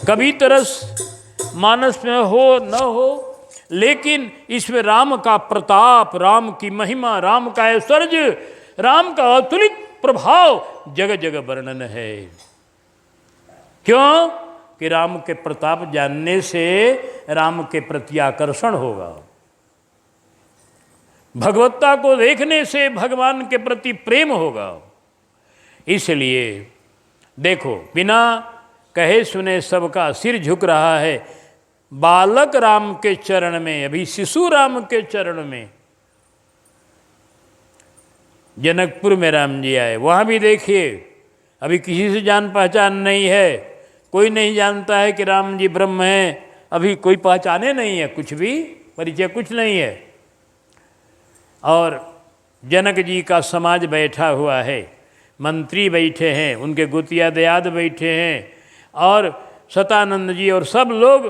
कभी तरस मानस में हो न हो, लेकिन इसमें राम का प्रताप, राम की महिमा, राम का ऐश्वर्य, राम का अतुलित प्रभाव जगह जगह वर्णन है। क्यों? कि राम के प्रताप जानने से राम के प्रति आकर्षण होगा, भगवत्ता को देखने से भगवान के प्रति प्रेम होगा। इसलिए देखो, बिना कहे सुने सबका सिर झुक रहा है बालक राम के चरण में, अभी शिशु राम के चरण में। जनकपुर में राम जी आए, वहाँ भी देखिए अभी किसी से जान पहचान नहीं है, कोई नहीं जानता है कि राम जी ब्रह्म हैं, अभी कोई पहचाने नहीं है, कुछ भी परिचय कुछ नहीं है। और जनक जी का समाज बैठा हुआ है, मंत्री बैठे हैं, उनके गुतिया दयाद बैठे हैं, और सतानंद जी और सब लोग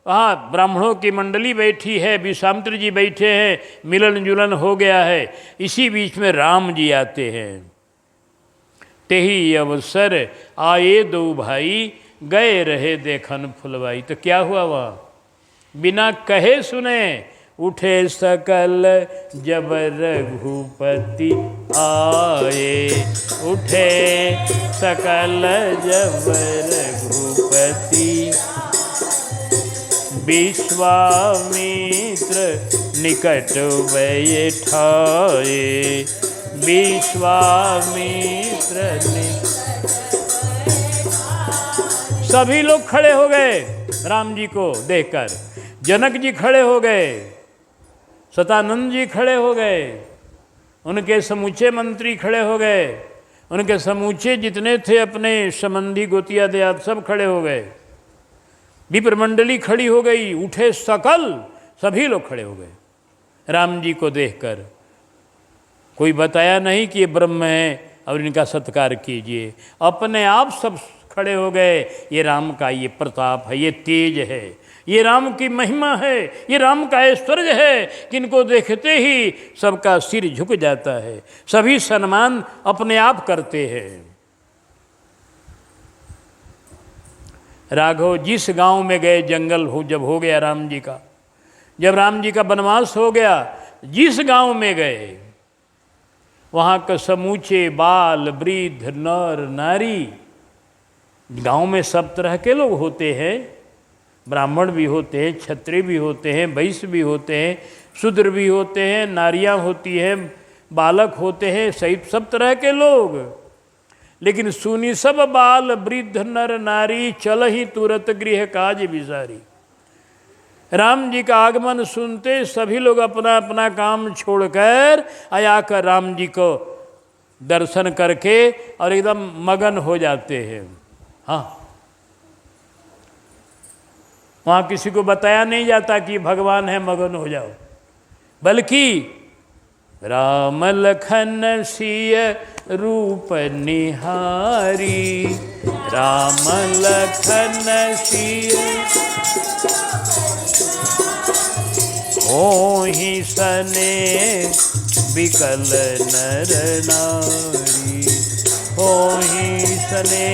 वहाँ, ब्राह्मणों की मंडली बैठी है, विश्वामित्र जी बैठे हैं, मिलन जुलन हो गया है। इसी बीच में राम जी आते हैं। तेही अवसर आए दो भाई, गए रहे देखन फुलवाई। तो क्या हुआ वहाँ? बिना कहे सुने उठे सकल जब रघुपति आए, उठे सकल जब रघुपति, विश्वामित्र निकट बैठाए, विश्वामित्र ने। सभी लोग खड़े हो गए राम जी को देखकर। जनक जी खड़े हो गए, सतानंद जी खड़े हो गए, उनके समूचे मंत्री खड़े हो गए, उनके समूचे जितने थे अपने संबंधी गोतिया दयाद सब खड़े हो गए, विप्र मंडली खड़ी हो गई, उठे सकल, सभी लोग खड़े हो गए राम जी को देखकर। कोई बताया नहीं कि ये ब्रह्म है और इनका सत्कार कीजिए, अपने आप सब खड़े हो गए। ये राम का ये प्रताप है, ये तेज है, ये राम की महिमा है, ये राम का ऐश्वर्य है कि इनको देखते ही सबका सिर झुक जाता है, सभी सम्मान अपने आप करते हैं। राघव जिस गांव में गए, जंगल हो जब हो गया राम जी का, जब राम जी का वनवास हो गया, जिस गांव में गए वहाँ का समूचे बाल वृद्ध नर नारी, गांव में सब तरह के लोग होते हैं, ब्राह्मण भी होते हैं, क्षत्रिय भी होते हैं, वैश्य भी होते हैं, शूद्र भी होते हैं, नारियां होती हैं, बालक होते हैं, सहित सब तरह के लोग। लेकिन सुनी सब बाल वृद्ध नर नारी, चल ही तुरंत गृह काज बिसारी। राम जी का आगमन सुनते सभी लोग अपना अपना काम छोड़कर आकर राम जी को दर्शन करके और एकदम मगन हो जाते हैं। हाँ, वहाँ किसी को बताया नहीं जाता कि भगवान है, मगन हो जाओ, बल्कि राम लखन सिय रूप निहारी, राम लखन सिय ओहि सने विकल नर नारी, ओहि सने।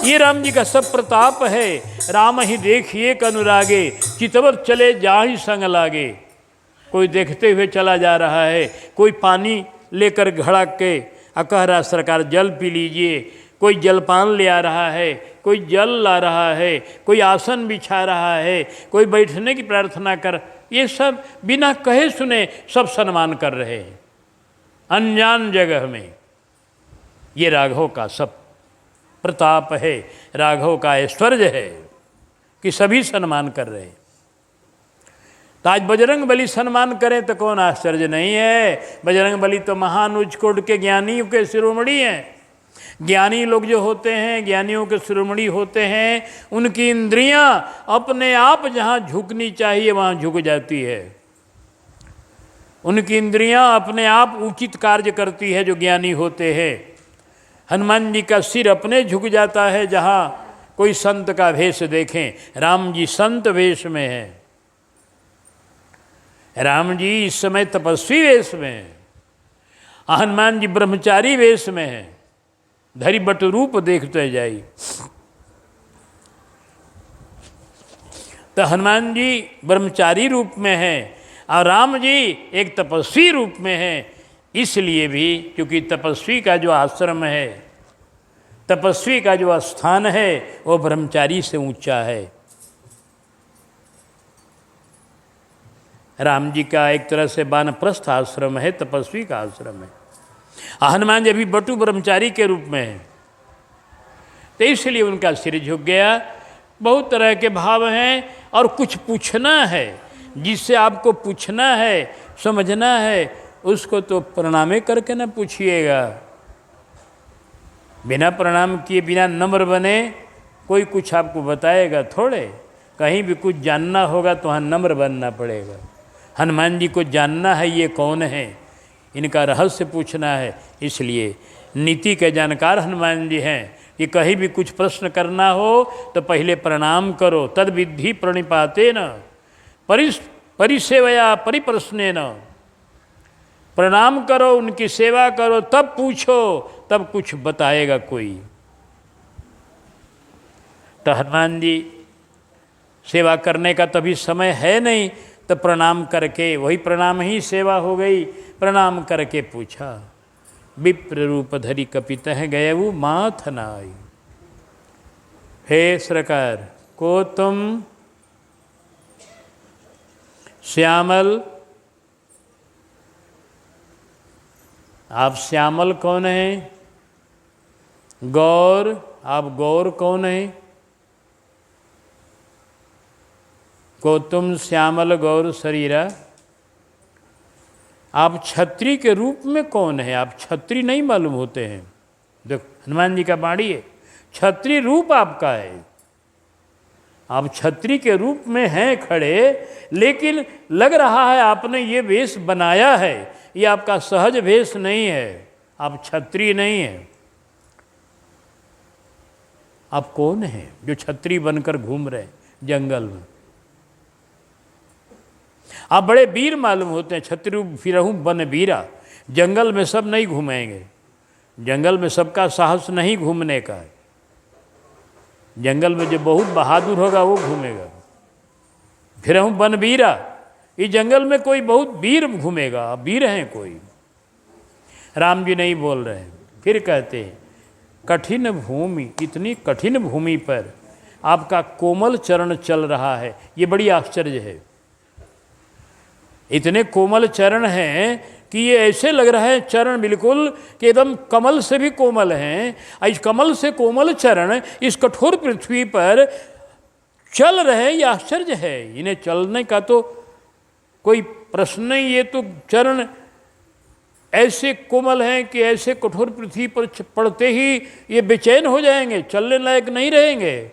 ये राम जी का सब प्रताप है। राम ही देखिए к अनुरागे, चितवर चले जाहि संग लागे। कोई देखते हुए चला जा रहा है, कोई पानी लेकर घड़ा के कह रहा सरकार जल पी लीजिए, कोई जलपान ले आ रहा है, कोई जल ला रहा है, कोई आसन बिछा रहा है, कोई बैठने की प्रार्थना कर, ये सब बिना कहे सुने सब सम्मान कर रहे हैं अनजान जगह में। ये राघव का सब प्रताप है, राघव का ऐश्वर्य है कि सभी सम्मान कर रहे हैं। तो आज बजरंग बली सम्मान करें तो कौन आश्चर्य नहीं है। बजरंग बली तो महान उच्चकोट के ज्ञानियों के शिरोमणि हैं। ज्ञानी लोग जो होते हैं, ज्ञानियों के शिरोमणि होते हैं, उनकी इंद्रियां अपने आप जहाँ झुकनी चाहिए वहाँ झुक जाती है। उनकी इंद्रियां अपने आप उचित कार्य करती है जो ज्ञानी होते हैं। हनुमान जी का सिर अपने झुक जाता है जहाँ कोई संत का वेश देखें। राम जी संत वेश में हैं, राम जी इस समय तपस्वी वेश में हैं, हनुमान जी ब्रह्मचारी वेश में हैं। धरि बट रूप देखते जाई। तो हनुमान जी ब्रह्मचारी रूप में हैं और राम जी एक तपस्वी रूप में हैं। इसलिए भी क्योंकि तपस्वी का जो आश्रम है, तपस्वी का जो स्थान है वो ब्रह्मचारी से ऊंचा है। राम जी का एक तरह से वानप्रस्थ आश्रम है, तपस्वी का आश्रम है। हनुमान जी अभी बटु ब्रह्मचारी के रूप में है, तो इसलिए उनका सिर झुक गया। बहुत तरह के भाव हैं और कुछ पूछना है, जिससे आपको पूछना है, समझना है, उसको तो प्रणामे करके ना पूछिएगा। बिना प्रणाम किए, बिना नम्र बने कोई कुछ आपको बताएगा थोड़े। कहीं भी कुछ जानना होगा तो वहाँ नम्र बनना पड़ेगा। हनुमान जी को जानना है ये कौन है, इनका रहस्य पूछना है। इसलिए नीति के जानकार हनुमान जी हैं कि कहीं भी कुछ प्रश्न करना हो तो पहले प्रणाम करो। तद विधि प्रणिपाते न परिसेवया परिप्रश्ने न। प्रणाम करो, उनकी सेवा करो, तब पूछो, तब कुछ बताएगा कोई। तो हनुमान जी सेवा करने का तभी समय है नहीं, तो प्रणाम करके, वही प्रणाम ही सेवा हो गई। प्रणाम करके पूछा, विप्र रूप धरि कपितः गयऊ माथ नाई। हे सरकार, को तुम श्यामल, आप श्यामल कौन हैं? गौर, आप गौर कौन हैं? को तुम श्यामल गौर शरीरा, आप छत्री के रूप में कौन है? आप छत्री नहीं मालूम होते हैं। देखो हनुमान जी का बाणी है, छत्री रूप आपका है। आप छत्री के रूप में हैं खड़े, लेकिन लग रहा है आपने ये वेश बनाया है, ये आपका सहज वेश नहीं है। आप छत्री नहीं हैं। आप कौन हैं जो छत्री बनकर घूम रहे हैं जंगल में? आप बड़े वीर मालूम होते हैं। छत्री फिरहूँ बन वीरा। जंगल में सब नहीं घूमेंगे, जंगल में सबका साहस नहीं घूमने का है। जंगल में जो बहुत बहादुर होगा वो घूमेगा। फिरहूँ बन वीरा, इस जंगल में कोई बहुत वीर घूमेगा। आप वीर हैं कोई? राम जी नहीं बोल रहे हैं। फिर कहते हैं, कठिन भूमि, इतनी कठिन भूमि पर आपका कोमल चरण चल रहा है, ये बड़ी आश्चर्य है। इतने कोमल चरण हैं कि ये ऐसे लग रहा है चरण बिल्कुल कि एकदम कमल से भी कोमल हैं। इस कमल से कोमल चरण इस कठोर पृथ्वी पर चल रहे, ये आश्चर्य है। इन्हें चलने का तो कोई प्रश्न नहीं। ये तो चरण ऐसे कोमल हैं कि ऐसे कठोर पृथ्वी पर पड़ते ही ये बेचैन हो जाएंगे, चलने लायक नहीं रहेंगे,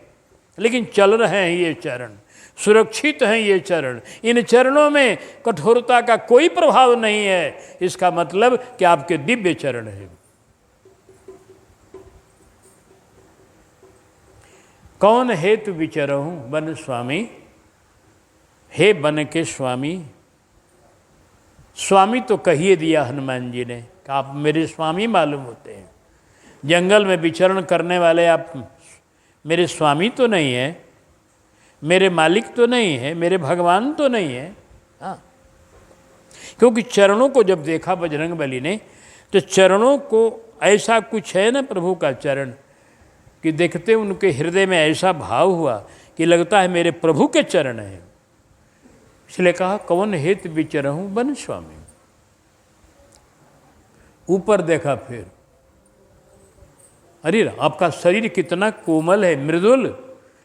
लेकिन चल रहे हैं ये चरण, सुरक्षित हैं ये चरण। इन चरणों में कठोरता का कोई प्रभाव नहीं है। इसका मतलब कि आपके दिव्य चरण हैं। कौन हेतु विचरहूँ बन स्वामी, हे बन के स्वामी। स्वामी तो कहिए दिया हनुमान जी ने कि आप मेरे स्वामी मालूम होते हैं। जंगल में विचरण करने वाले आप मेरे स्वामी तो नहीं हैं, मेरे मालिक तो नहीं है, मेरे भगवान तो नहीं है। हाँ, क्योंकि चरणों को जब देखा बजरंगबली ने, तो चरणों को ऐसा कुछ है ना प्रभु का चरण, कि देखते उनके हृदय में ऐसा भाव हुआ कि लगता है मेरे प्रभु के चरण हैं। इसलिए कहा, कौन हेत विचरहूँ बन स्वामी। ऊपर देखा फिर, अरे आपका शरीर कितना कोमल है, मृदुल,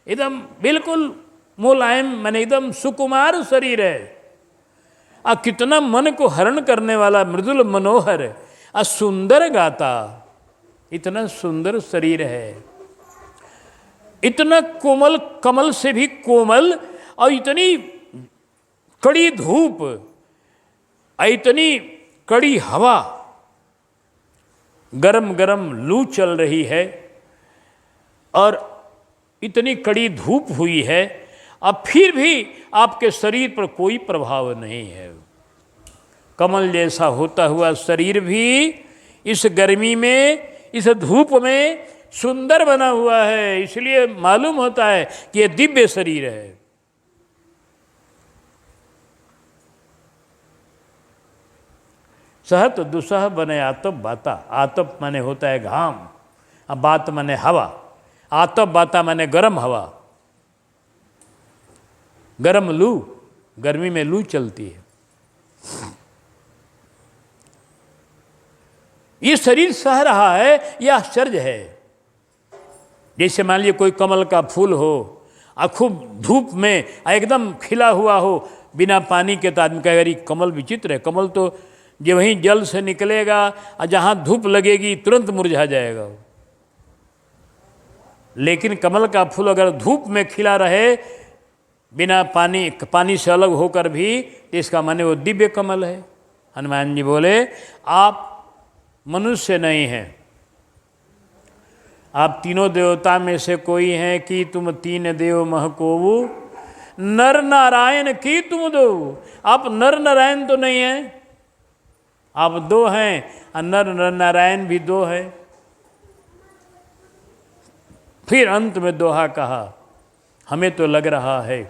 एकदम बिल्कुल मुलायम, माने एकदम सुकुमार शरीर है। कितना मन को हरण करने वाला, मृदुल मनोहर, सुंदर गाता, इतना सुंदर शरीर है, इतना कोमल, कमल से भी कोमल, और इतनी कड़ी धूप, इतनी कड़ी हवा, गरम गरम लू चल रही है, और इतनी कड़ी धूप हुई है, अब फिर भी आपके शरीर पर कोई प्रभाव नहीं है। कमल जैसा होता हुआ शरीर भी इस गर्मी में, इस धूप में सुंदर बना हुआ है, इसलिए मालूम होता है कि यह दिव्य शरीर है। सहत दुसह बने आतप बाता। आतप माने होता है घाम, अब बात माने हवा। आतप बाता माने गर्म हवा, गर्म लू, गर्मी में लू चलती है। ये शरीर सह रहा है, यह आश्चर्य है। जैसे मान लीजिए कोई कमल का फूल हो और खूब धूप में एकदम खिला हुआ हो बिना पानी के, तो आदमी कहेगा अरे कमल विचित्र है। कमल तो जो वहीं जल से निकलेगा और जहाँ धूप लगेगी तुरंत मुरझा जाएगा। लेकिन कमल का फूल अगर धूप में खिला रहे बिना पानी से अलग होकर भी, तो इसका माने वो दिव्य कमल है। हनुमान जी बोले आप मनुष्य नहीं हैं, आप तीनों देवता में से कोई हैं कि तुम तीन देव महकोवु, नर नारायण की तुम दो। आप नर नारायण तो नहीं हैं, आप दो हैं, और नर नारायण भी दो है। फिर अंत में दोहा कहा, हमें तो लग रहा है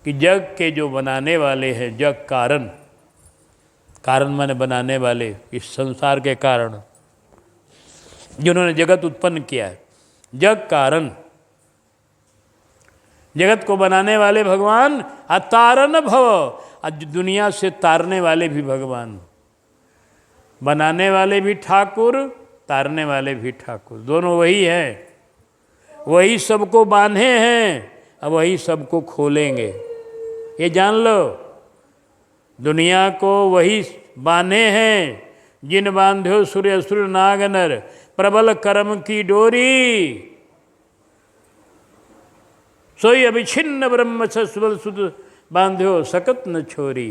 कि जग के जो बनाने वाले हैं, जग कारण, कारण माने बनाने वाले, इस संसार के कारण जिन्होंने जगत उत्पन्न किया है, जग कारण, जगत को बनाने वाले भगवान, अतारन भव, आज दुनिया से तारने वाले भी भगवान, बनाने वाले भी ठाकुर, तारने वाले भी ठाकुर, दोनों वही हैं। वही सबको बांधे हैं, अब वही सबको खोलेंगे, ये जान लो। दुनिया को वही बांधे हैं, जिन बांध्यो सूर्य असुर नाग नर, प्रबल कर्म की डोरी, सोई अभिछिन्न ब्रह्म सबल सुध बांध्यो सकत न छोरी।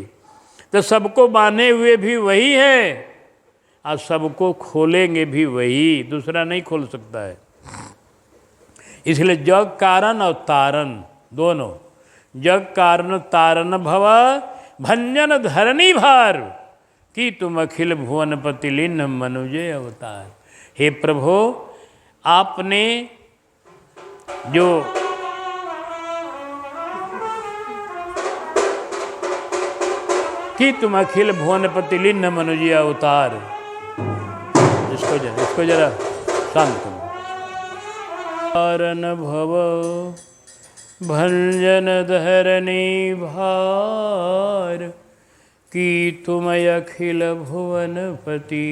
तो सबको बांधे हुए भी वही है और सबको खोलेंगे भी वही, दूसरा नहीं खोल सकता है। इसलिए जग कारण और तारण दोनों, जग कारण तारण भव, भंजन धरणी भार, कि तुम अखिल भुवनपति लीन मनुजे अवतार। हे प्रभु, आपने जो कि तुम अखिल भुवनपति लीन मनुजे अवतार, इसको जरा शांत करो। कारण भव भंजन धरणी भार, कि तुम अखिल भुवनपति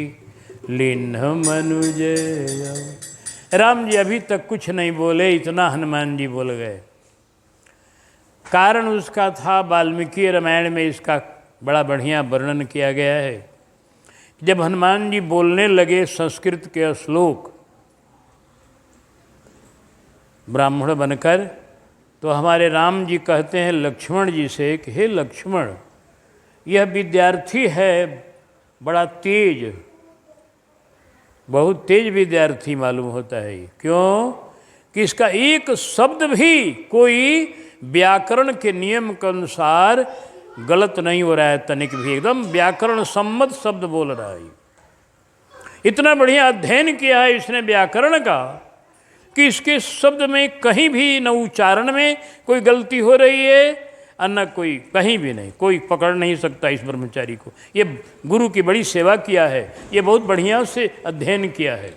लीन मनुजय। राम जी अभी तक कुछ नहीं बोले, इतना हनुमान जी बोल गए। कारण उसका था, वाल्मीकि रामायण में इसका बड़ा बढ़िया वर्णन किया गया है। जब हनुमान जी बोलने लगे संस्कृत के श्लोक ब्राह्मण बनकर, तो हमारे राम जी कहते हैं लक्ष्मण जी से कि हे लक्ष्मण, यह विद्यार्थी है बड़ा तेज, बहुत तेज विद्यार्थी मालूम होता है। क्यों कि इसका एक शब्द भी कोई व्याकरण के नियम के अनुसार गलत नहीं हो रहा है, तनिक भी एकदम व्याकरण सम्मत शब्द बोल रहा है। इतना बढ़िया अध्ययन किया है इसने व्याकरण का कि इसके शब्द में कहीं भी न उच्चारण में कोई गलती हो रही है और न कोई, कहीं भी नहीं, कोई पकड़ नहीं सकता इस ब्रह्मचारी को। ये गुरु की बड़ी सेवा किया है, ये बहुत बढ़िया से अध्ययन किया है।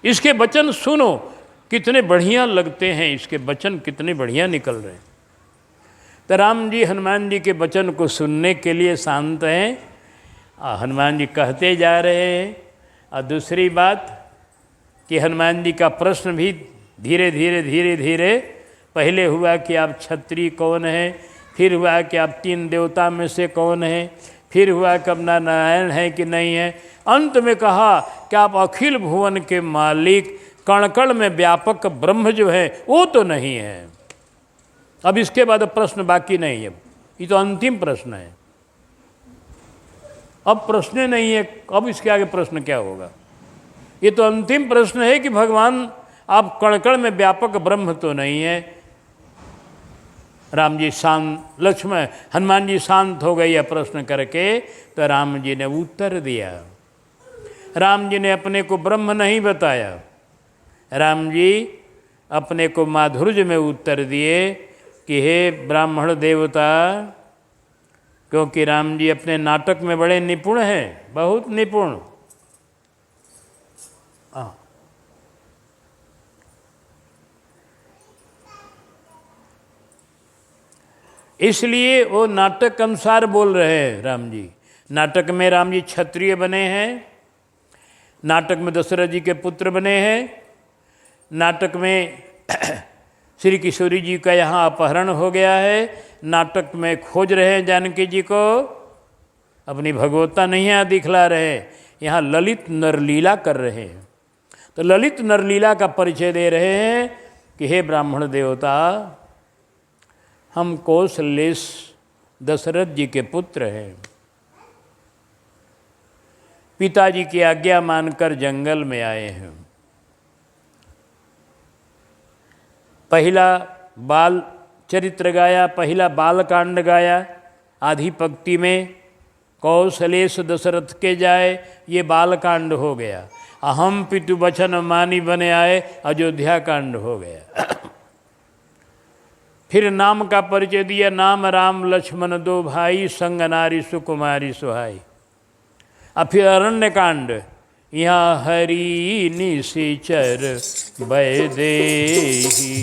इसके वचन सुनो कितने बढ़िया लगते हैं, इसके वचन कितने बढ़िया निकल रहे हैं। तो राम जी हनुमान जी के वचन को सुनने के लिए शांत हैं। हनुमान जी कहते जा रहे हैं। और दूसरी बात कि हनुमान जी का प्रश्न भी धीरे धीरे पहले हुआ कि आप क्षत्रिय कौन हैं, फिर हुआ कि आप तीन देवता में से कौन हैं, फिर हुआ कि अपना नारायण है कि नहीं है, अंत में कहा कि आप अखिल भुवन के मालिक, कण कण में व्यापक ब्रह्म जो है वो तो नहीं है। अब इसके बाद प्रश्न बाकी नहीं है, ये तो अंतिम प्रश्न है। अब प्रश्न नहीं है, अब इसके आगे प्रश्न क्या होगा? ये तो अंतिम प्रश्न है कि भगवान आप कण कण में व्यापक ब्रह्म तो नहीं है। राम जी शांत, लक्ष्मण हनुमान जी शांत हो गए यह प्रश्न करके। तो राम जी ने उत्तर दिया, राम जी ने अपने को ब्रह्म नहीं बताया, राम जी अपने को माधुर्य में उत्तर दिए कि हे ब्राह्मण देवता, क्योंकि राम जी अपने नाटक में बड़े निपुण हैं, बहुत निपुण। इसलिए वो नाटक अनुसार बोल रहे हैं राम जी। नाटक में राम जी क्षत्रिय बने हैं, नाटक में दशरथ जी के पुत्र बने हैं, नाटक में श्री किशोरी जी का यहाँ अपहरण हो गया है, नाटक में खोज रहे हैं जानकी जी को, अपनी भगवत्ता नहीं यहाँ दिखला रहे, यहाँ ललित नरलीला कर रहे हैं। तो ललित नरलीला का परिचय दे रहे हैं कि हे ब्राह्मण देवता, हम कौशलेश दशरथ जी के पुत्र हैं, पिताजी की आज्ञा मानकर जंगल में आए हैं। पहला बाल चरित्र गाया, पहला बाल कांड गाया, आधी पंक्ति में कौशलेश दशरथ के जाए, ये बाल कांड हो गया। अहम पितु वचन मानी बने आए, अयोध्या कांड हो गया। फिर नाम का परिचय दिया, नाम राम लक्ष्मण दो भाई, संग नारी सुकुमारी सुहाई। अब फिर अरण्य कांड, यहाँ हरि निशिचर वैदेही,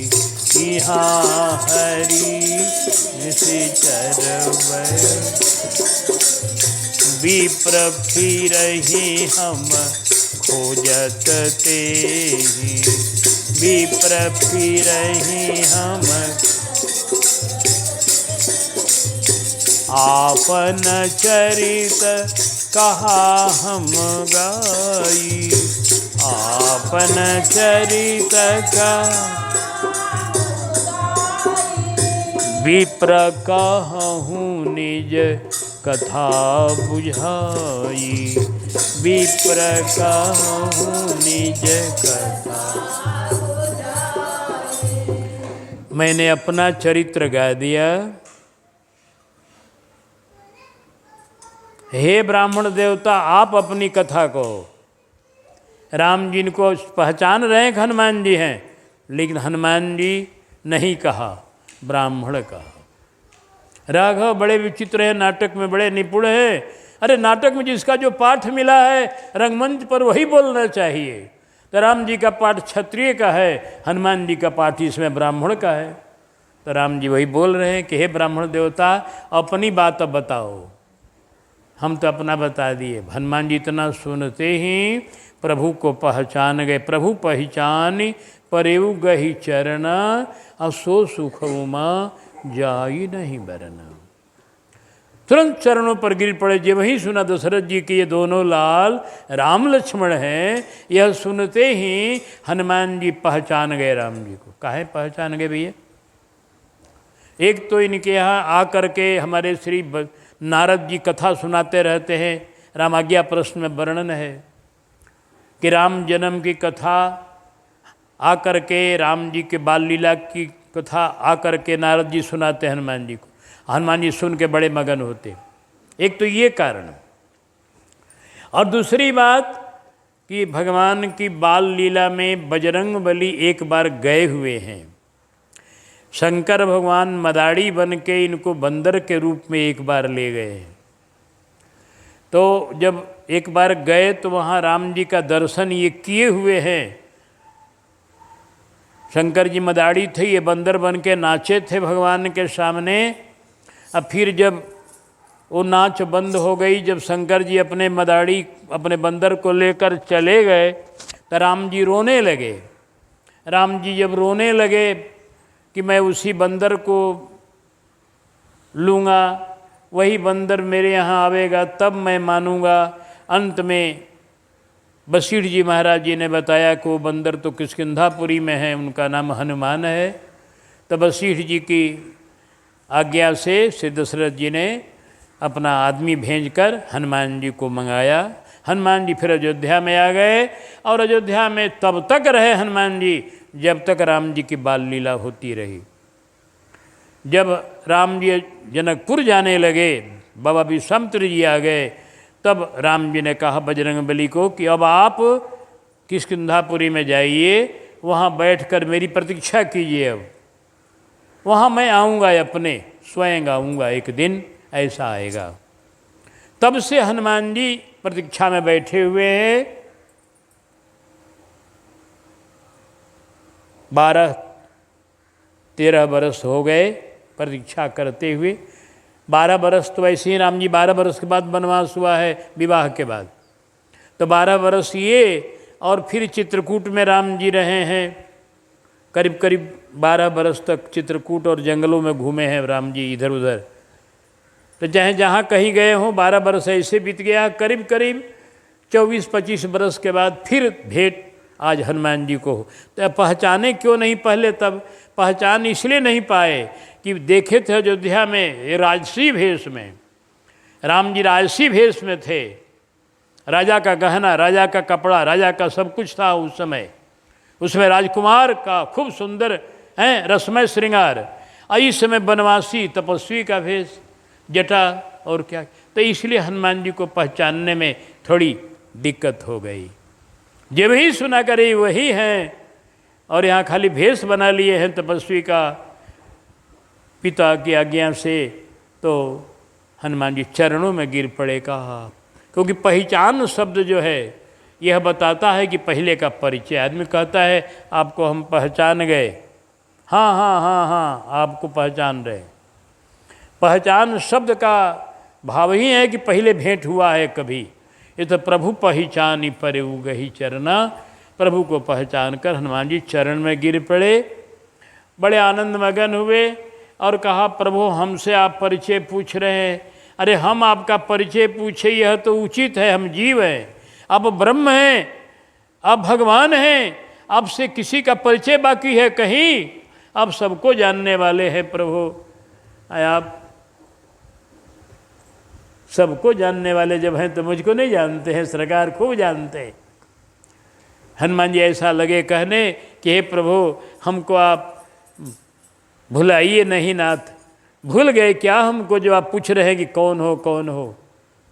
यहाँ हरि निशिचर विप्र फिरहि हम खोजत तेहि, विप्र फिरहि हम आपन चरित कहा हम गाई, आपन चरित का विप्र कहूँ निज कथा बुझाई, विप्र कहूँ निज कथा। मैंने अपना चरित्र गा दिया। हे ब्राह्मण देवता, आप अपनी कथा को, राम जी को पहचान रहे हैं हनुमान जी हैं, लेकिन हनुमान जी नहीं कहा, ब्राह्मण कहा। राघव बड़े विचित्र है, नाटक में बड़े निपुण है। अरे नाटक में जिसका जो पाठ मिला है रंगमंच पर वही बोलना चाहिए। तो राम जी का पाठ क्षत्रिय का है, हनुमान जी का पाठ इसमें ब्राह्मण का है। तो राम जी वही बोल रहे हैं कि हे ब्राह्मण देवता, अपनी बात अब बताओ। हम तो अपना बता दिए। हनुमान जी इतना सुनते ही प्रभु को पहचान गए। प्रभु पहचान परेऊ गही चरण, असो सुख उमा जाई नहीं बरना। तुरंत चरणों पर गिर पड़े। जब वही सुना दशरथ जी के ये दोनों लाल राम लक्ष्मण हैं, यह सुनते ही हनुमान जी पहचान गए राम जी को। काहे पहचान गए भैया? एक तो इनके यहाँ आकर के हमारे श्री नारद जी कथा सुनाते रहते हैं। रामाज्ञा प्रश्न में वर्णन है कि राम जन्म की कथा आकर के, राम जी के बाल लीला की कथा आकर के नारद जी सुनाते हैं हनुमान जी को। हनुमान जी सुन के बड़े मगन होते। एक तो ये कारण, और दूसरी बात कि भगवान की बाल लीला में बजरंग बली एक बार गए हुए हैं। शंकर भगवान मदारी बन के इनको बंदर के रूप में एक बार ले गए। तो जब एक बार गए तो वहाँ राम जी का दर्शन ये किए हुए हैं। शंकर जी मदारी थे, ये बंदर बन के नाचे थे भगवान के सामने। अब फिर जब वो नाच बंद हो गई, जब शंकर जी अपने मदारी अपने बंदर को लेकर चले गए तो राम जी रोने लगे। राम जी जब रोने लगे कि मैं उसी बंदर को लूँगा, वही बंदर मेरे यहाँ आवेगा तब मैं मानूँगा। अंत में वशिष्ठ जी महाराज जी ने बताया कि वो बंदर तो किष्किंधापुरी में है, उनका नाम हनुमान है। तो वशिष्ठ जी की आज्ञा से श्री दशरथ जी ने अपना आदमी भेजकर हनुमान जी को मंगाया। हनुमान जी फिर अयोध्या में आ गए और अयोध्या में तब तक रहे हनुमान जी जब तक राम जी की बाल लीला होती रही। जब राम जी जनकपुर जाने लगे, बाबा विश्वामित्र जी आ गए तब राम जी ने कहा बजरंगबली को कि अब आप किष्किंधापुरी में जाइए, वहाँ बैठकर मेरी प्रतीक्षा कीजिए। अब वहाँ मैं आऊँगा, अपने स्वयं आऊँगा, एक दिन ऐसा आएगा। तब से हनुमान जी प्रतीक्षा में बैठे हुए हैं। 12-13 बरस हो गए प्रतीक्षा करते हुए। 12 बरस तो ऐसे ही राम जी 12 बरस के बाद वनवास हुआ है, विवाह के बाद। तो 12 बरस ये, और फिर चित्रकूट में राम जी रहे हैं। करीब करीब 12 बरस तक चित्रकूट और जंगलों में घूमे हैं राम जी इधर उधर। तो चाहे जहाँ कहीं गए हों, 12 बरस ऐसे बीत गया। करीब करीब 24-25 बरस के बाद फिर भेंट आज हनुमान जी को। तो पहचाने क्यों नहीं पहले? तब पहचान इसलिए नहीं पाए कि देखे थे अयोध्या में ये राजसी भेष में, राम जी राजसी भेष में थे। राजा का गहना, राजा का कपड़ा, राजा का सब कुछ था उस समय। उसमें राजकुमार का खूब सुंदर है रसमय श्रृंगार। इस समय बनवासी तपस्वी का भेष, जटा और क्या। तो इसलिए हनुमान जी को पहचानने में थोड़ी दिक्कत हो गई। जब ही सुना करे वही हैं, और यहाँ खाली भेष बना लिए हैं तपस्वी का पिता की आज्ञा से, तो हनुमान जी चरणों में गिर पड़े। कहा क्योंकि पहचान शब्द जो है यह बताता है कि पहले का परिचय। आदमी कहता है आपको हम पहचान गए, हाँ हाँ हाँ हाँ आपको पहचान रहे। पहचान शब्द का भाव ही है कि पहले भेंट हुआ है कभी। ये तो प्रभु पहचानी परे गही चरना। प्रभु को पहचान कर हनुमान जी चरण में गिर पड़े, बड़े आनंद मगन हुए और कहा प्रभु हमसे आप परिचय पूछ रहे हैं। अरे हम आपका परिचय पूछे यह तो उचित है, हम जीव हैं, अब ब्रह्म हैं, अब भगवान हैं, अब से किसी का परिचय बाकी है कहीं? अब सबको जानने वाले हैं प्रभु। आप सबको जानने वाले जब हैं तो मुझको नहीं जानते हैं, सरकार खूब जानते हैं। हनुमान जी ऐसा लगे कहने कि हे प्रभु हमको आप भुलाइए नहीं नाथ, भूल गए क्या हमको जो आप पूछ रहे हैं कि कौन हो कौन हो।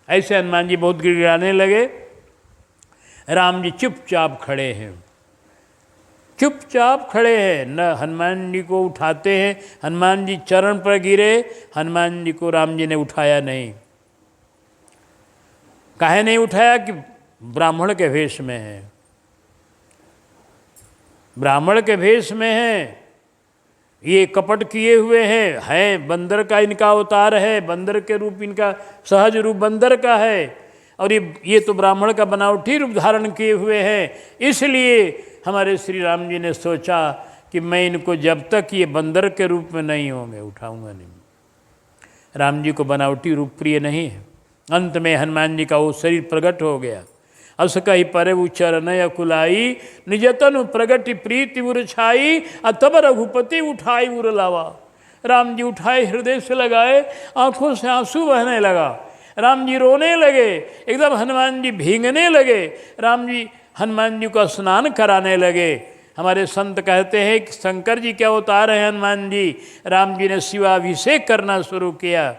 ऐसे हनुमान जी बहुत गिड़गिड़ाने लगे। राम जी चुपचाप खड़े हैं, चुपचाप खड़े हैं, न हनुमान जी को उठाते हैं। हनुमान जी चरण पर गिरे, हनुमान जी को राम जी ने उठाया नहीं। काहे नहीं उठाया? कि ब्राह्मण के वेश में है, ब्राह्मण के वेश में हैं, ये कपट किए हुए हैं, बंदर का इनका अवतार है, बंदर के रूप इनका सहज रूप बंदर का है, और ये तो ब्राह्मण का बनावटी रूप धारण किए हुए हैं। इसलिए हमारे श्री राम जी ने सोचा कि मैं इनको जब तक ये बंदर के रूप में नहीं होंगे उठाऊंगा नहीं। राम जी को बनावटी रूप प्रिय नहीं है। अंत में हनुमान जी का वो शरीर प्रकट हो गया। अस कही परे उचरण अकुलाई, निजतन प्रगति प्रीति उर छाई, तब रघुपति उठाई उर लावा। राम जी उठाए, हृदय से लगाए, आंखों से आंसू बहने लगा। राम जी रोने लगे, एकदम हनुमान जी भींगने लगे। राम जी हनुमान जी को स्नान कराने लगे। हमारे संत कहते हैं कि शंकर जी के अवतार हैं हनुमान जी। राम जी ने शिवाभिषेक करना शुरू किया,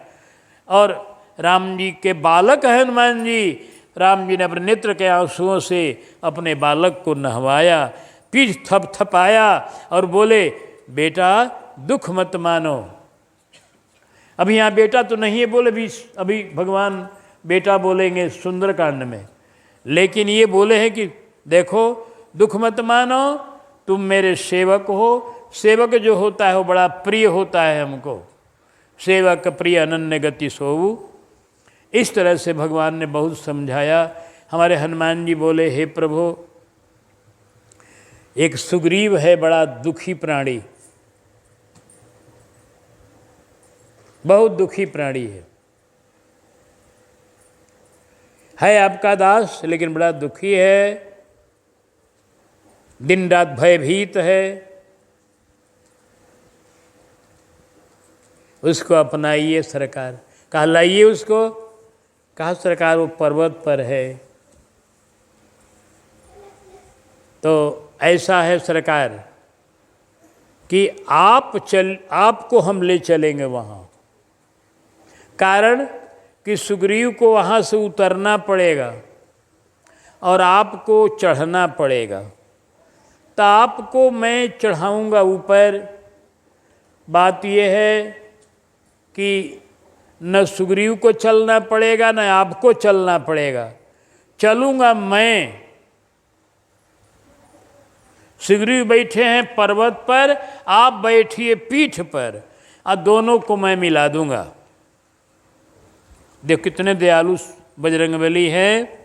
और राम जी के बालक हैं हनुमान जी। राम जी ने अपने नेत्र के आंसुओं से अपने बालक को नहवाया, पीठ थपथपाया और बोले बेटा दुख मत मानो। अभी यहाँ बेटा तो नहीं है बोले, अभी भगवान बेटा बोलेंगे सुंदरकांड में, लेकिन ये बोले हैं कि देखो दुख मत मानो, तुम मेरे सेवक हो। सेवक जो होता है वो बड़ा प्रिय होता है हमको। सेवक प्रिय अनन्य गति सोऊ। इस तरह से भगवान ने बहुत समझाया। हमारे हनुमान जी बोले हे प्रभु, एक सुग्रीव है बड़ा दुखी प्राणी, बहुत दुखी प्राणी है आपका दास, लेकिन बड़ा दुखी है, दिन रात भयभीत है, उसको अपनाइए सरकार। कहा लाइए उसको। कहा सरकार वो पर्वत पर है। तो ऐसा है सरकार कि आपको हम ले चलेंगे वहाँ। कारण कि सुग्रीव को वहाँ से उतरना पड़ेगा और आपको चढ़ना पड़ेगा, तो आपको मैं चढ़ाऊँगा ऊपर। बात यह है कि न सुग्रीव को चलना पड़ेगा न आपको चलना पड़ेगा, चलूँगा मैं। सुग्रीव बैठे हैं पर्वत पर, आप बैठिए पीठ पर, और दोनों को मैं मिला दूंगा। देखो कितने दयालु बजरंगबली हैं।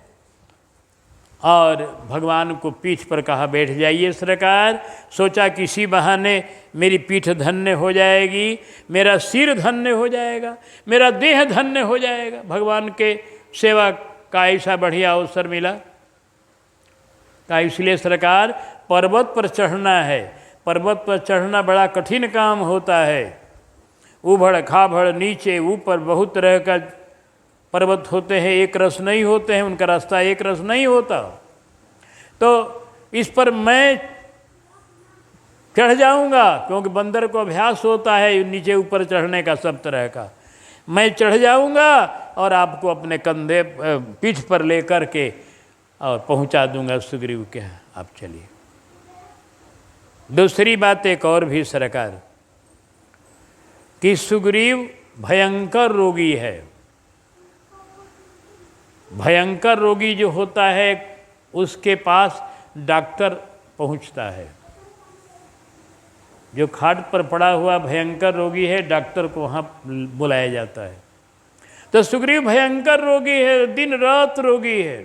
और भगवान को पीठ पर कहा बैठ जाइए सरकार। सोचा किसी बहाने मेरी पीठ धन्य हो जाएगी, मेरा सिर धन्य हो जाएगा, मेरा देह धन्य हो जाएगा। भगवान के सेवा का ऐसा बढ़िया अवसर मिला। का इसलिए सरकार पर्वत पर चढ़ना है। पर्वत पर चढ़ना बड़ा कठिन काम होता है। उबड़ खाबड़, नीचे ऊपर, बहुत तरह का पर्वत होते हैं, एक रस नहीं होते हैं, उनका रास्ता एक रस नहीं होता। तो इस पर मैं चढ़ जाऊंगा, क्योंकि बंदर को अभ्यास होता है नीचे ऊपर चढ़ने का सब तरह का। मैं चढ़ जाऊंगा और आपको अपने कंधे पीठ पर लेकर के और पहुंचा दूंगा सुग्रीव के। आप चलिए। दूसरी बात एक और भी सरकार, कि सुग्रीव भयंकर रोगी है। भयंकर रोगी जो होता है उसके पास डॉक्टर पहुंचता है। जो खाट पर पड़ा हुआ भयंकर रोगी है, डॉक्टर को वहाँ बुलाया जाता है। तो सुग्रीव भयंकर रोगी है, दिन रात रोगी है।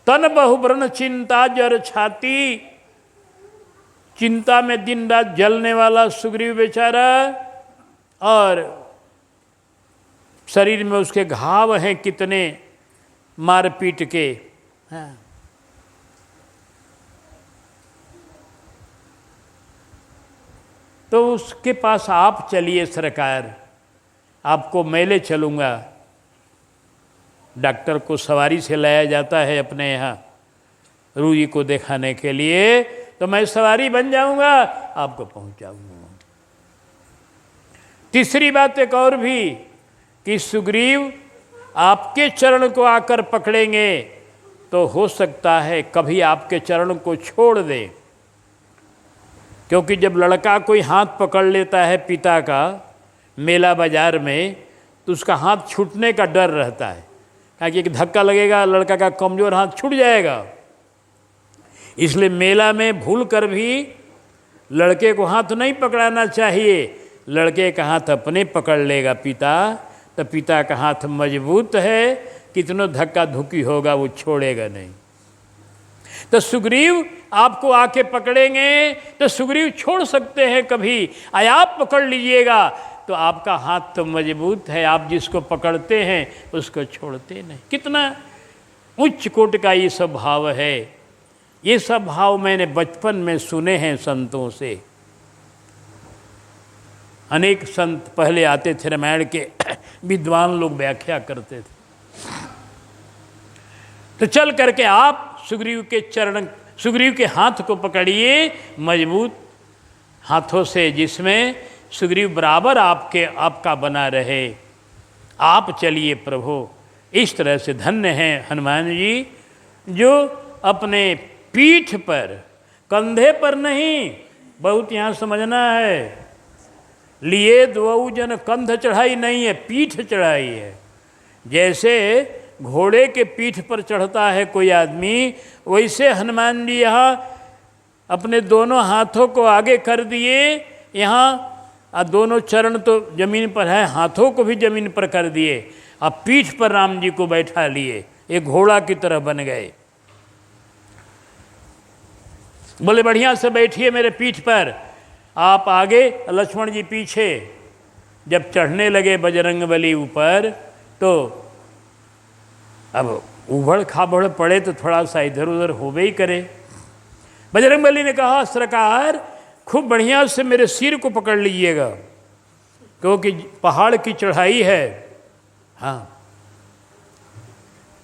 तन बहुव्रण चिंता जर छाती, चिंता में दिन रात जलने वाला सुग्रीव बेचारा। और शरीर में उसके घाव हैं कितने मारपीट के। हाँ। तो उसके पास आप चलिए सरकार, आपको मैं ले चलूँगा। डॉक्टर को सवारी से लाया जाता है अपने यहाँ रूही को दिखाने के लिए, तो मैं सवारी बन जाऊँगा, आपको पहुँचाऊँगा। तीसरी बात एक और भी, कि सुग्रीव आपके चरण को आकर पकड़ेंगे तो हो सकता है कभी आपके चरण को छोड़ दे। क्योंकि जब लड़का कोई हाथ पकड़ लेता है पिता का मेला बाजार में, तो उसका हाथ छूटने का डर रहता है। क्योंकि एक धक्का लगेगा, लड़का का कमज़ोर हाथ छूट जाएगा। इसलिए मेला में भूल कर भी लड़के को हाथ नहीं पकड़ाना चाहिए। लड़के का हाथ अपने पकड़ लेगा पिता, तो पिता का हाथ मजबूत है, कितनों धक्का धुकी होगा वो छोड़ेगा नहीं। तो सुग्रीव आपको आके पकड़ेंगे तो सुग्रीव छोड़ सकते हैं कभी, आप पकड़ लीजिएगा तो आपका हाथ तो मजबूत है, आप जिसको पकड़ते हैं उसको छोड़ते नहीं। कितना उच्च कोटि का ये सब भाव है। ये सब भाव मैंने बचपन में सुने हैं संतों से। अनेक संत पहले आते थे, रामायण के विद्वान लोग व्याख्या करते थे। तो चल करके आप सुग्रीव के हाथ को पकड़िए मजबूत हाथों से, जिसमें सुग्रीव बराबर आपका बना रहे। आप चलिए प्रभु। इस तरह से धन्य हैं हनुमान जी, जो अपने पीठ पर, कंधे पर नहीं, बहुत यहाँ समझना है, लिए द्वौ जन कंध चढ़ाई नहीं है, पीठ चढ़ाई है। जैसे घोड़े के पीठ पर चढ़ता है कोई आदमी, वैसे हनुमान जी यहाँ अपने दोनों हाथों को आगे कर दिए। यहाँ दोनों चरण तो जमीन पर है, हाथों को भी जमीन पर कर दिए। अब पीठ पर राम जी को बैठा लिए, एक घोड़ा की तरह बन गए। बोले बढ़िया से बैठिए मेरे पीठ पर, आप आगे, लक्ष्मण जी पीछे। जब चढ़ने लगे बजरंगबली ऊपर, तो अब उबड़ खाबड़ पड़े तो थोड़ा सा इधर उधर होवे ही करे। बजरंगबली ने कहा सरकार खूब बढ़िया से मेरे सिर को पकड़ लीजिएगा, क्योंकि पहाड़ की चढ़ाई है। हाँ।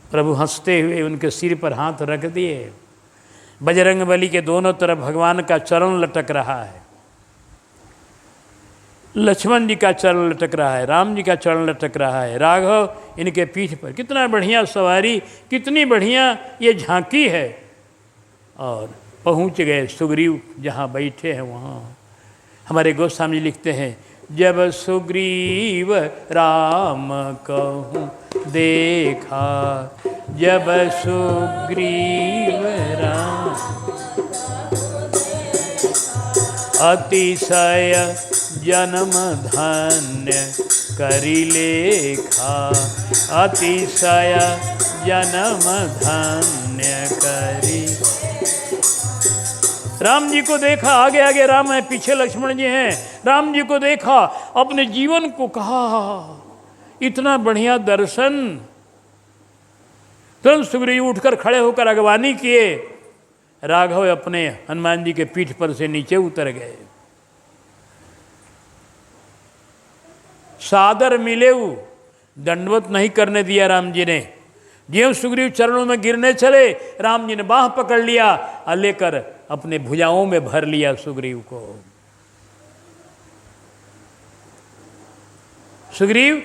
प्रभु हंसते हुए उनके सिर पर हाथ रख दिए। बजरंगबली के दोनों तरफ भगवान का चरण लटक रहा है। लक्ष्मण जी का चरण लटक रहा है, राम जी का चरण लटक रहा है, राघव इनके पीठ पर। कितना बढ़िया सवारी, कितनी बढ़िया ये झांकी है। और पहुंच गए सुग्रीव जहाँ बैठे हैं वहाँ। हमारे गोस्वामी लिखते हैं, जब सुग्रीव राम कहूँ देखा, जब सुग्रीव राम अतिशय जन्म धन्य करी लेखा, अतिशय जन्म धन्य करी। राम जी को देखा, आगे आगे राम है, पीछे लक्ष्मण जी हैं। राम जी को देखा, अपने जीवन को कहा, इतना बढ़िया दर्शन। तुरंत सुग्रीव उठकर खड़े होकर अगवानी किए। राघव अपने हनुमान जी के पीठ पर से नीचे उतर गए। सादर मिले, दंडवत नहीं करने दिया राम जी ने। ज्यों सुग्रीव चरणों में गिरने चले, राम जी ने बाह पकड़ लिया और लेकर अपने भुजाओं में भर लिया सुग्रीव को। सुग्रीव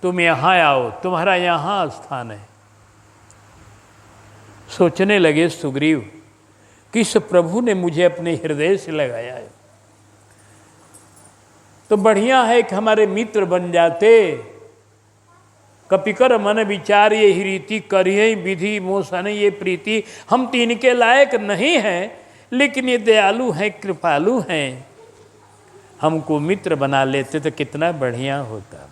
तुम यहाँ आओ, तुम्हारा यहाँ स्थान है। सोचने लगे सुग्रीव, किस प्रभु ने मुझे अपने हृदय से लगाया है, तो बढ़िया है कि हमारे मित्र बन जाते। कपिकर मन विचार ये ही रीति, करिए विधि मोसन ये प्रीति। हम तीन के लायक नहीं हैं, लेकिन ये दयालु हैं, कृपालु हैं। हमको मित्र बना लेते तो कितना बढ़िया होता।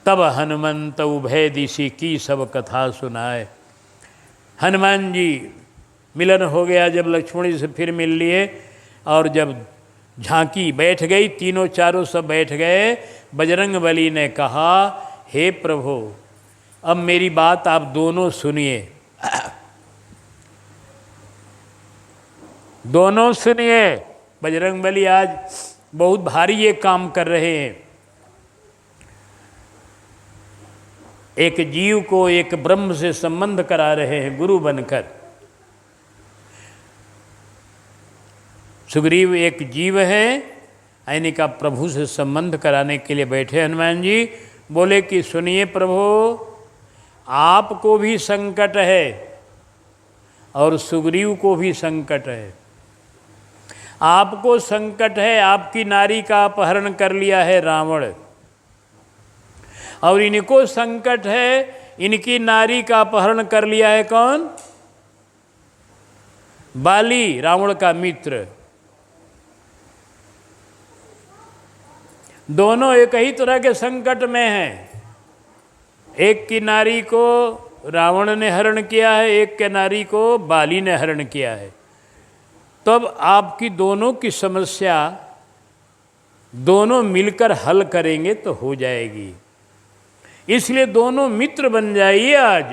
तब हनुमंत उभय दिशि की सब कथा सुनाए। हनुमान जी मिलन हो गया जब लक्ष्मण जी से फिर मिल लिए, और जब झांकी बैठ गई, तीनों चारों सब बैठ गए। बजरंगबली ने कहा, हे प्रभु अब मेरी बात आप दोनों सुनिए, दोनों सुनिए। बजरंगबली आज बहुत भारी ये काम कर रहे हैं। एक जीव को एक ब्रह्म से संबंध करा रहे हैं गुरु बनकर। सुग्रीव एक जीव है, यानी का प्रभु से संबंध कराने के लिए बैठे। हनुमान जी बोले कि सुनिए प्रभु, आपको भी संकट है और सुग्रीव को भी संकट है। आपको संकट है, आपकी नारी का अपहरण कर लिया है रावण, और इनको संकट है, इनकी नारी का अपहरण कर लिया है कौन? बाली, रावण का मित्र। दोनों एक ही तरह के संकट में हैं। एक की नारी को रावण ने हरण किया है, एक के नारी को बाली ने हरण किया है। तब आपकी दोनों की समस्या दोनों मिलकर हल करेंगे तो हो जाएगी। इसलिए दोनों मित्र बन जाइए। आज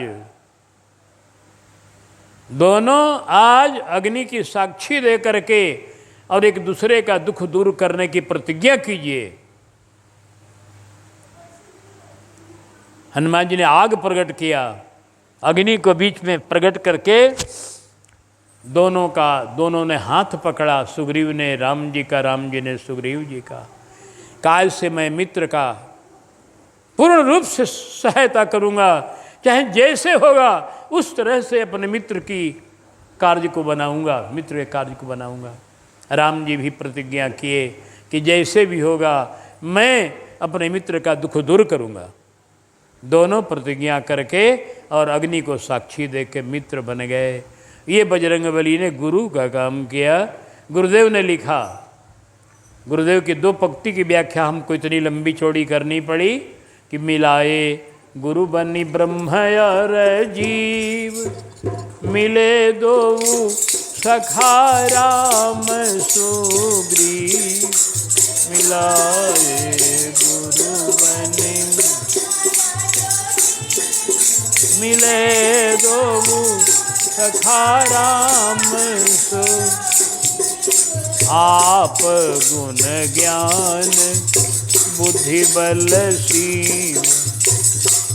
दोनों आज अग्नि की साक्षी दे करके और एक दूसरे का दुख दूर करने की प्रतिज्ञा कीजिए। हनुमान जी ने आग प्रकट किया, अग्नि को बीच में प्रकट करके दोनों ने हाथ पकड़ा। सुग्रीव ने राम जी का, राम जी ने सुग्रीव जी का। काल से मैं मित्र का पूर्ण रूप से सहायता करूंगा, चाहे जैसे होगा उस तरह से अपने मित्र की कार्य को बनाऊंगा, मित्र के कार्य को बनाऊंगा। राम जी भी प्रतिज्ञा किए कि जैसे भी होगा मैं अपने मित्र का दुख दूर करूंगा। दोनों प्रतिज्ञा करके और अग्नि को साक्षी दे के मित्र बन गए। ये बजरंगबली ने गुरु का काम किया। गुरुदेव ने लिखा, गुरुदेव की दो पंक्ति की व्याख्या हमको इतनी लंबी चौड़ी करनी पड़ी कि मिलाए गुरु बनी ब्रह्म और जीव, मिले दो सखा राम सुग्रीव, मिलाए गुरु बनी, मिले दो सखा राम सो, आप गुण ज्ञान बुद्धि बल सीव,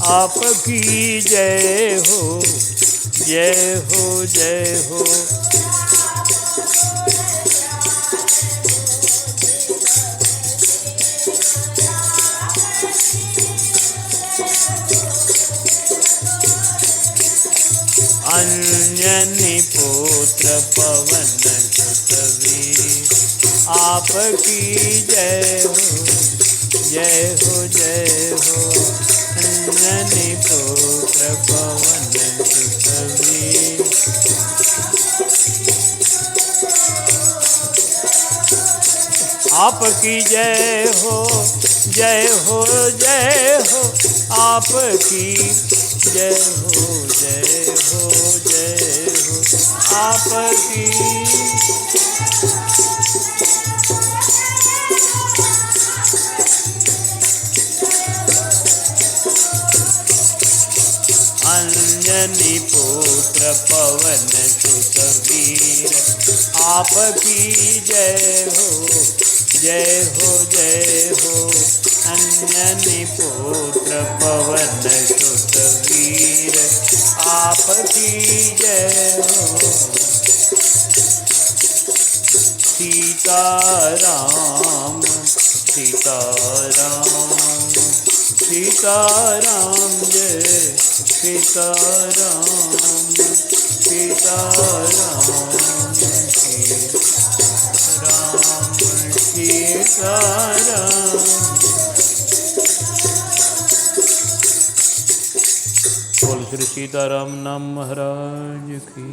आपकी जय हो जय हो जय हो। अंजनी पुत्र पवन सुत वीर, आपकी जय हो जय हो जय हो। अंजनी पुत्र पवन सुत वीर, आपकी जय हो जय हो जय हो। आपकी जय हो जय हो जय हो। आपकी अंजनी पुत्र पवन सुत वीर, आपकी जय हो जय हो जय हो। अंजनी पुत्र पवन सुत वीर, आपकी जय हो। सीताराम सीताराम सीताराम जय सीताराम सीताराम सीताराम सीताराम। बोल श्री सीताराम नाम महाराज की।